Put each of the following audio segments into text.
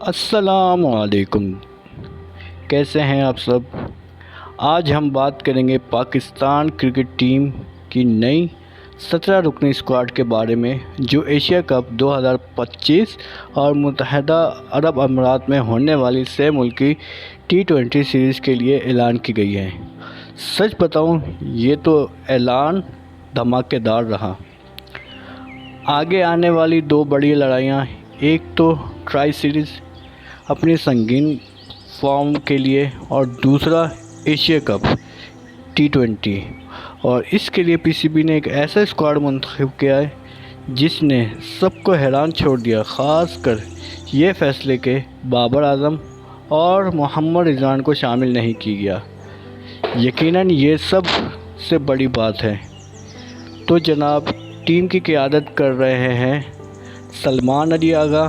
السلام علیکم، کیسے ہیں آپ سب؟ آج ہم بات کریں گے پاکستان کرکٹ ٹیم کی نئی 17 رکنی اسکواڈ کے بارے میں جو ایشیا کپ 2025 اور متحدہ عرب امارات میں ہونے والی 6 ملکی T20 سیریز کے لیے اعلان کی گئی ہے۔ سچ بتاؤں یہ تو اعلان دھماکے دار رہا۔ آگے آنے والی 2 بڑی لڑائیاں، ایک تو ٹرائی سیریز اپنی سنگین فارم کے لیے اور دوسرا ایشیا کپ T20، اور اس کے لیے پی سی بی نے ایک ایسا اسکواڈ منتخب کیا ہے جس نے سب کو حیران چھوڑ دیا، خاص کر یہ فیصلے کہ بابر اعظم اور محمد رضوان کو شامل نہیں کیا گیا۔ یقیناً یہ سب سے بڑی بات ہے۔ تو جناب، ٹیم کی قیادت کر رہے ہیں سلمان علی آغا،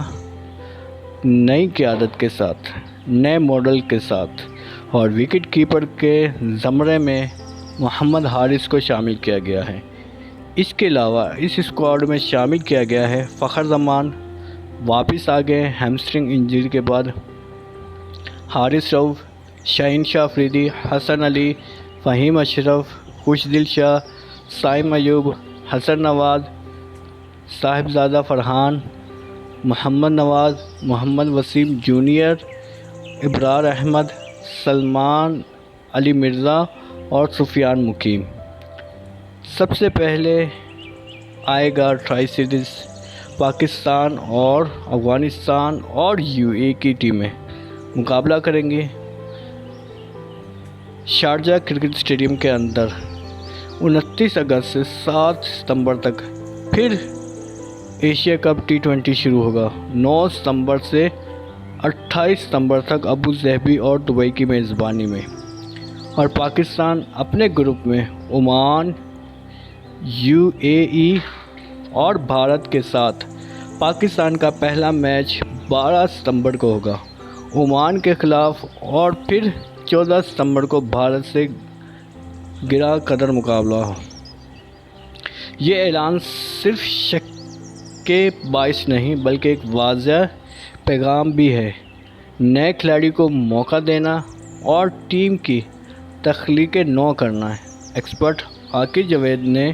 نئی قیادت کے ساتھ، نئے ماڈل کے ساتھ، اور وکٹ کیپر کے زمرے میں محمد حارث کو شامل کیا گیا ہے۔ اس کے علاوہ اس اسکواڈ میں شامل کیا گیا ہے فخر زمان، واپس آ گئے ہیمسٹرنگ انجری کے بعد، حارث رؤف، شاہین شاہ افریدی، حسن علی، فہیم اشرف، خوشدل شاہ، سائم ایوب، حسن نواز، صاحبزادہ فرحان، محمد نواز، محمد وسیم جونیئر، ابرار احمد، سلمان علی مرزا اور سفیان مقیم۔ سب سے پہلے آئے گا ٹرائی سیریز، پاکستان اور افغانستان اور یو اے کی ٹیمیں مقابلہ کریں گی شارجہ کرکٹ اسٹیڈیم کے اندر 29 اگست سے 7 ستمبر تک۔ پھر ایشیا کپ T20 شروع ہوگا 9 ستمبر سے 28 ستمبر تک ابوظہبی اور دبئی کی میزبانی میں، اور پاکستان اپنے گروپ میں عمان، UAE اور بھارت کے ساتھ۔ پاکستان کا پہلا میچ 12 ستمبر کو ہوگا عمان کے خلاف، اور پھر 14 ستمبر کو بھارت سے گراں قدر مقابلہ ہو۔ یہ اعلان صرف شک کے باعث نہیں بلکہ ایک واضح پیغام بھی ہے، نئے کھلاڑی کو موقع دینا اور ٹیم کی تخلیق نو کرنا ہے۔ ایکسپرٹ عاقل جاوید نے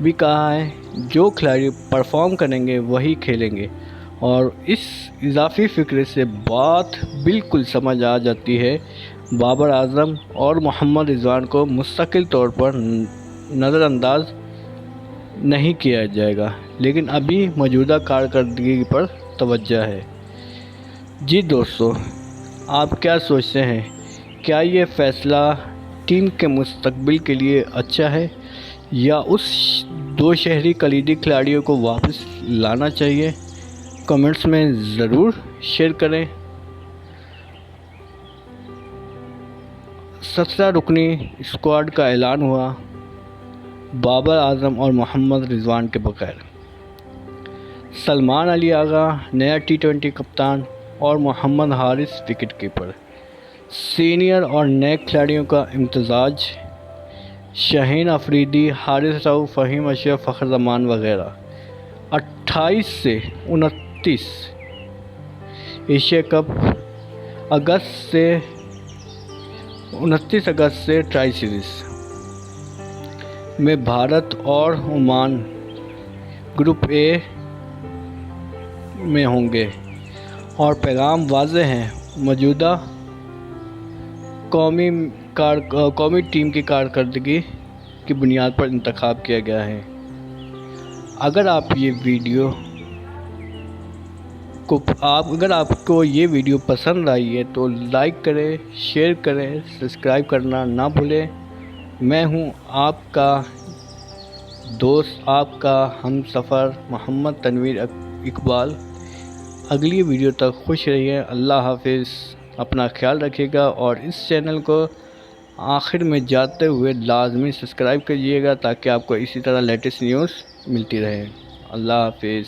بھی کہا ہے جو کھلاڑی پرفارم کریں گے وہی کھیلیں گے، اور اس اضافی فکر سے بات بالکل سمجھ آ جاتی ہے۔ بابر اعظم اور محمد رضوان کو مستقل طور پر نظر انداز نہیں کیا جائے گا، لیکن ابھی موجودہ کارکردگی پر توجہ ہے۔ جی دوستو، آپ کیا سوچتے ہیں؟ کیا یہ فیصلہ ٹیم کے مستقبل کے لیے اچھا ہے، یا اس 2 شہری کلیدی کھلاڑیوں کو واپس لانا چاہیے؟ کمنٹس میں ضرور شیئر کریں۔ 17 رکنی اسکواڈ کا اعلان ہوا بابر اعظم اور محمد رضوان کے بغیر۔ سلمان علی آغا نیا T20 کپتان اور محمد حارث وکٹ کیپر۔ سینئر اور نئے کھلاڑیوں کا امتزاج، شاہین افریدی، حارث رؤف، فہیم اشرف، فخر زمان وغیرہ۔ 28 سے 29 ایشیا کپ، 29 اگست سے ٹرائی سیریز میں بھارت اور عمان گروپ اے میں ہوں گے، اور پیغام واضح ہے، موجودہ قومی ٹیم کی کارکردگی کی بنیاد پر انتخاب کیا گیا ہے۔ اگر آپ کو یہ ویڈیو پسند آئی ہے تو لائک کریں، شیئر کریں، سبسکرائب کرنا نہ بھولیں۔ میں ہوں آپ کا دوست، آپ کا ہم سفر محمد تنویر اقبال۔ اگلی ویڈیو تک خوش رہیے، اللہ حافظ، اپنا خیال رکھیے گا، اور اس چینل کو آخر میں جاتے ہوئے لازمی سبسکرائب کیجیے گا تاکہ آپ کو اسی طرح لیٹسٹ نیوز ملتی رہے۔ اللہ حافظ۔